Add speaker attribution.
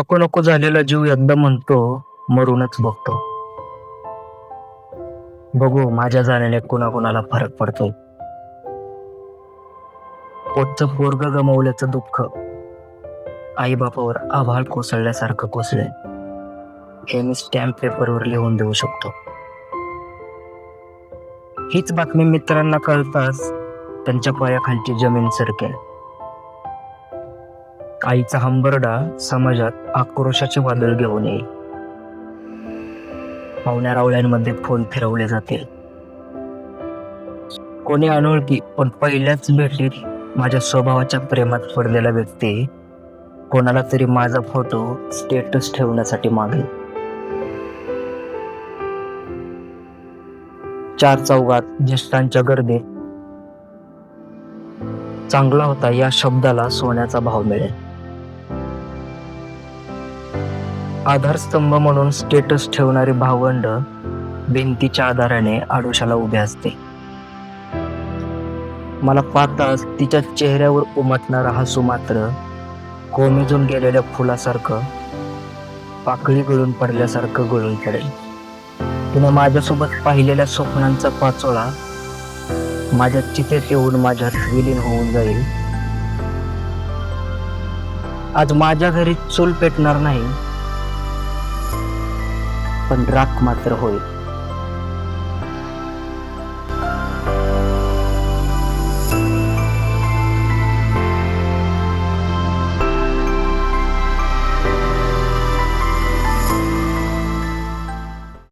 Speaker 1: नको नको झालेला जीव एकदा म्हणतो, मरूनच बघतो. बघू माझ्या जाण्याने कुणाकुणाला फरक पडतो. पोटचं पोरग गमावल्याचं दुःख आई बापावर आभाळ कोसळल्यासारखं कोसळेल, हे मी स्टॅम्प पेपरवर लिहून देऊ शकतो. हीच बातमी मित्रांना कळताच त्यांच्या पायाखालची जमीन सरकेल. आईचा हंबरडा समाजात आक्रोशाचे वादळ घेऊन येईल. पाहुण्या रावळ्यांमध्ये फोन फिरवले जातील. कोणी अनोळखी पण पहिल्याच भेटीत माझ्या स्वभावाच्या प्रेमात पडलेला व्यक्ती कोणाला तरी माझा फोटो स्टेटस ठेवण्यासाठी मागेल. चार चौघात ज्येष्ठांच्या गर्दीत चांगला होता या शब्दाला सोन्याचा भाव मिळेल. आधारस्तंभ म्हणून स्टेटस ठेवणारी भावंड भिंतीच्या आधाराने आडोशाला उभे असते. मला पाहताच तिच्या चेहऱ्यावर उमटणारा हसू मात्र कोमेजून गेलेल्या फुलासारखं, पाकळी गळून पडल्यासारखं गळून पडेल. तिने माझ्यासोबत पाहिलेल्या स्वप्नांचा पाचोळा माझ्या चितेत येऊन माझ्यात विलीन होऊन जाईल. आज माझ्या घरी चूल पेटणार नाही, पण राख मात्र होईल.